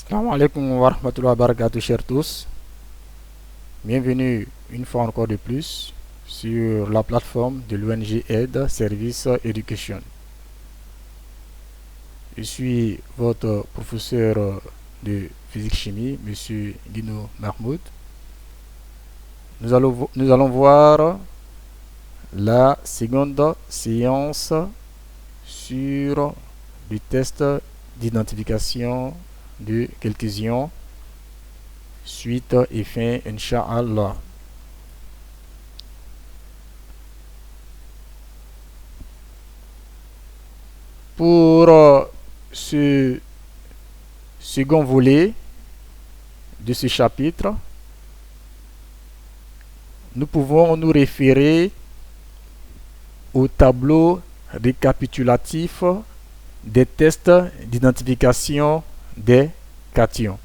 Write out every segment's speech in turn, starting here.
Salam alaikum wa rahmatullahi wa barakatuh, chers tous. Bienvenue une fois encore de plus sur la plateforme de l'ONG Aide Service Education. Je suis votre professeur de physique-chimie, Monsieur Dino Mahmoud. Nous allons voir la seconde séance sur le test d'identification de quelques ions. Suite et fin, Inch'Allah. Pour ce second volet de ce chapitre, nous pouvons nous référer au tableau récapitulatif des tests d'identification des cations.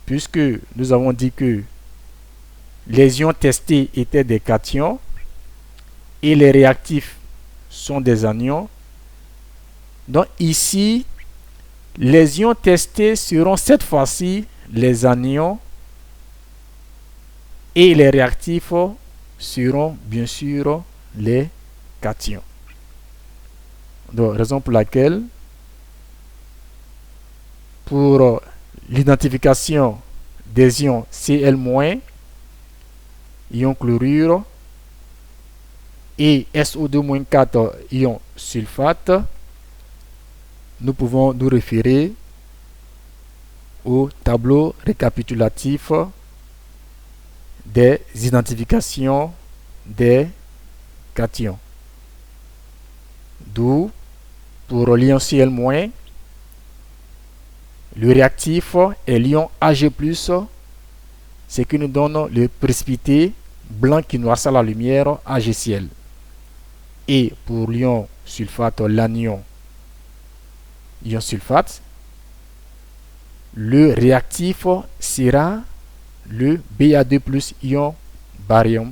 Puisque nous avons dit que les ions testés étaient des cations et les réactifs sont des anions, donc ici, les ions testés seront cette fois-ci les anions et les réactifs seront bien sûr les cations. Donc, raison pour laquelle, pour l'identification des ions Cl-, ion chlorure, et SO2-4, ion sulfate, nous pouvons nous référer au tableau récapitulatif des identifications des cations. D'où, pour l'ion Cl-, le réactif est l'ion Ag+, ce qui nous donne le précipité blanc qui noircit la lumière AgCl. Et pour l'ion sulfate, l'anion ion sulfate, le réactif sera le Ba2+ ion barium,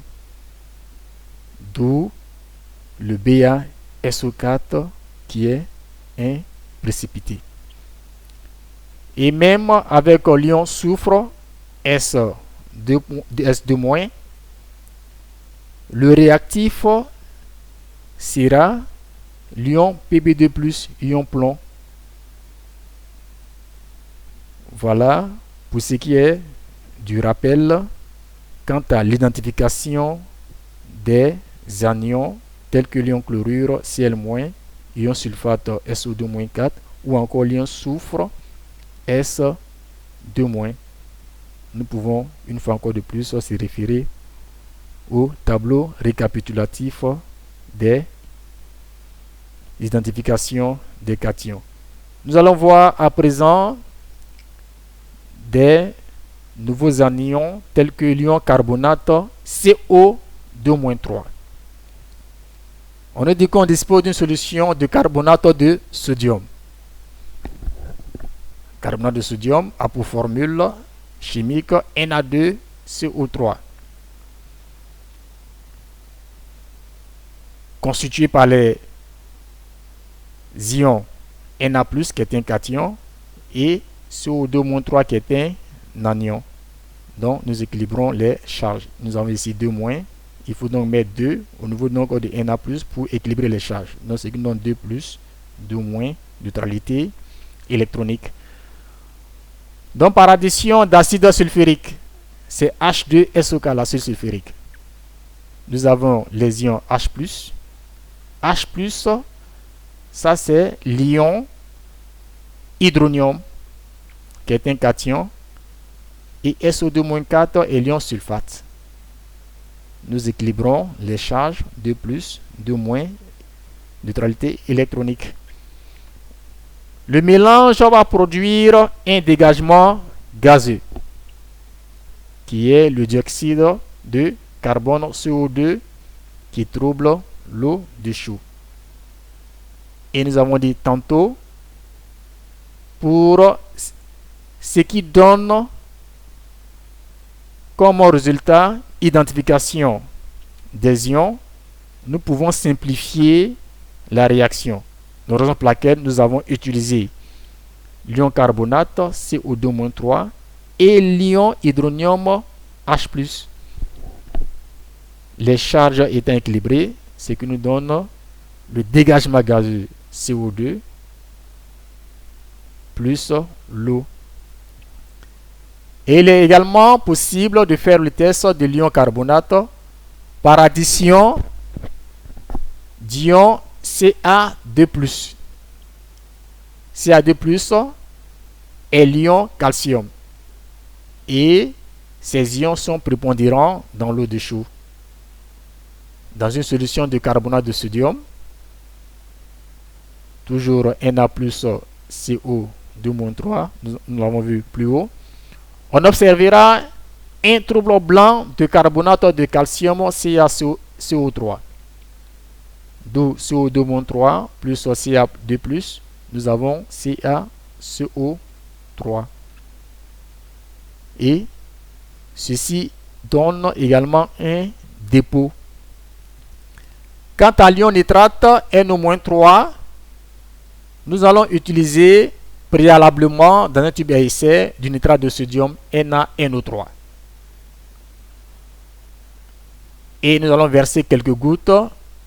d'où le BaSO4 qui est un précipité. Et même avec l'ion soufre S2-, le réactif sera l'ion Pb2+, ion plomb. Voilà pour ce qui est du rappel quant à l'identification des anions tels que l'ion chlorure Cl-, ion sulfate SO2-4 ou encore l'ion soufre S2-. Nous pouvons une fois encore de plus se référer au tableau récapitulatif des identifications des cations. Nous allons voir à présent des nouveaux anions tels que l'ion carbonate CO2-3. On a dit qu'on dispose d'une solution de carbonate de sodium. Carbonate de sodium a pour formule chimique Na2CO3, constitué par les ions Na+, qui est un cation, et CO2-3 qui est un anion. Donc nous équilibrons les charges. Nous avons ici 2-, il faut donc mettre 2 au niveau donc de Na+ pour équilibrer les charges. Donc c'est qui donne 2+, 2-, neutralité électronique. Donc par addition d'acide sulfurique, c'est H2SO4, l'acide sulfurique. Nous avons les ions H+. H+, ça c'est l'ion hydronium, qui est un cation, et SO2-4 est l'ion sulfate. Nous équilibrons les charges 2+, 2-, neutralité électronique. Le mélange va produire un dégagement gazeux, qui est le dioxyde de carbone CO2 qui trouble l'eau de chaux. Et nous avons dit tantôt, pour ce qui donne comme résultat identification des ions, nous pouvons simplifier la réaction. La raison pour laquelle nous avons utilisé l'ion carbonate CO2-3 et l'ion hydronium H+. Les charges étant équilibrées, ce qui nous donne le dégagement gazeux CO2 plus l'eau. Et il est également possible de faire le test de l'ion carbonate par addition d'ion Ca2+. Ca2+ est l'ion calcium. Et ces ions sont prépondérants dans l'eau de chaux. Dans une solution de carbonate de sodium, toujours Na plus CO2-3, nous l'avons vu plus haut, on observera un trouble blanc de carbonate de calcium CaCO3. D'où CO2-3 plus Ca2+, nous avons CaCO3. Et ceci donne également un dépôt. Quant à l'ion nitrate NO-3, nous allons utiliser préalablement dans un tube à essai du nitrate de sodium NaNO3. Et nous allons verser quelques gouttes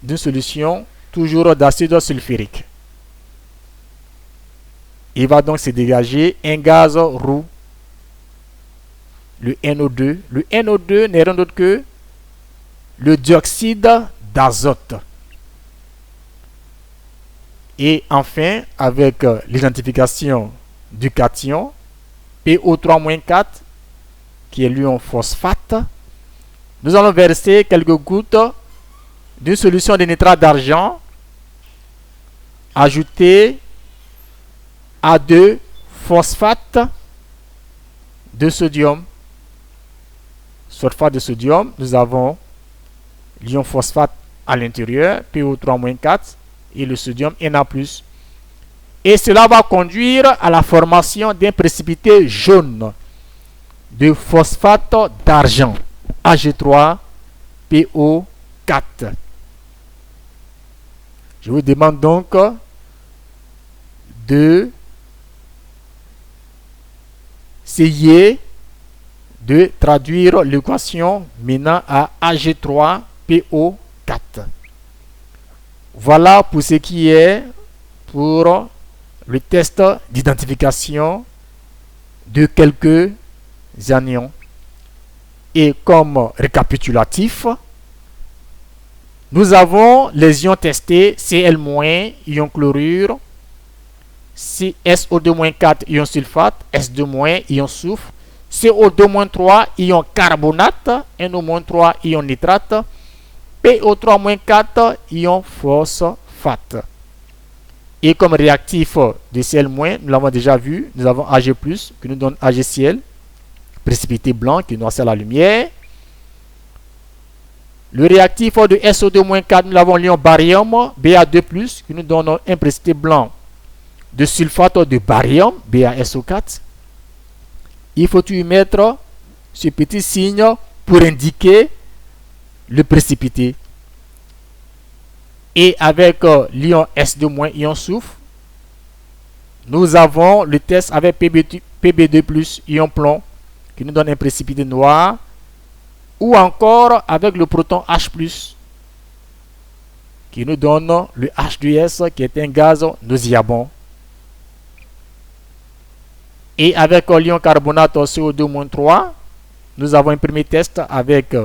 d'une solution toujours d'acide sulfurique. Il va donc se dégager un gaz roux, le NO2. Le NO2 n'est rien d'autre que le dioxyde d'azote. Et enfin, avec l'identification du cation PO3-4, qui est l'ion phosphate, nous allons verser quelques gouttes d'une solution de nitrate d'argent ajoutée à 2 phosphate de sodium. Sulfate de sodium, nous avons l'ion phosphate à l'intérieur, PO3-4, et le sodium Na+. Et cela va conduire à la formation d'un précipité jaune de phosphate d'argent, Ag3PO4. Je vous demande donc de essayer de traduire l'équation menant à Ag3PO4. Voilà pour ce qui est pour le test d'identification de quelques anions. Et comme récapitulatif, nous avons les ions testés Cl-, ion chlorure, SO2-4, ion sulfate, S2-, ion soufre, CO2-3, ion carbonate, NO-3, ion nitrate, PO3-4, ion phosphate. Et comme réactif de Cl-, nous l'avons déjà vu, nous avons Ag+, qui nous donne AgCl, précipité blanc qui noircit la lumière. Le réactif de SO2-4, nous avons l'ion barium, Ba2+, qui nous donne un précipité blanc de sulfate de barium, BaSO4. Il faut y mettre ce petit signe pour indiquer le précipité. Et avec l'ion S2-, ion soufre, nous avons le test avec Pb2+, ion plomb, qui nous donne un précipité noir, ou encore avec le proton H+, qui nous donne le H2S, qui est un gaz nauséabond. Et avec l'ion carbonate CO2-3, nous avons un premier test avec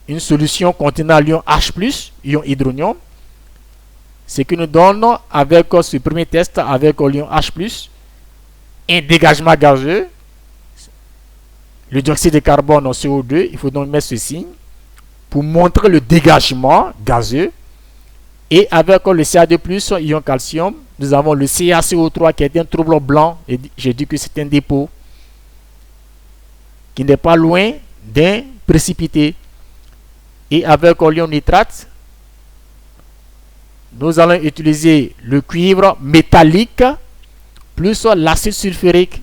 une solution contenant l'ion H+, ion hydronium, ce qui nous donne avec ce premier test avec l'ion H+, un dégagement gazeux, le dioxyde de carbone en CO2. Il faut donc mettre ce signe pour montrer le dégagement gazeux. Et avec le Ca2+, ion calcium, nous avons le CaCO3 qui est un trouble blanc. Et j'ai dit que c'est un dépôt qui n'est pas loin d'un précipité. Et avec l'ion nitrate, nous allons utiliser le cuivre métallique plus l'acide sulfurique,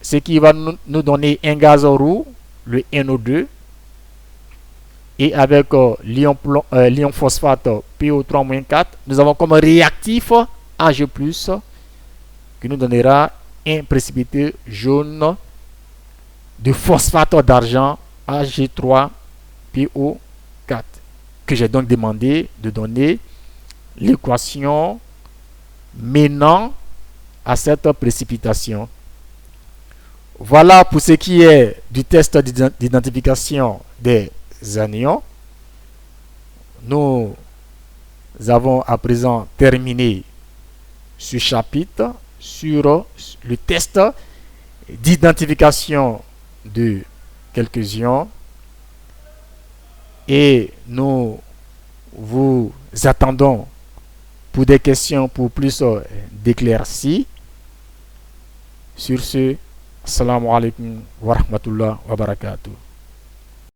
ce qui va nous donner un gaz roux, le NO2. Et avec l'ion phosphate PO3-4, nous avons comme réactif Ag+, qui nous donnera un précipité jaune de phosphate d'argent Ag3PO4, que j'ai donc demandé de donner l'équation menant à cette précipitation. Voilà pour ce qui est du test d'identification des anions. Nous avons à présent terminé ce chapitre sur le test d'identification de quelques ions et nous vous attendons pour des questions pour plus d'éclaircies. Sur ce, assalamu alaikum wa rahmatullah wa barakatuh.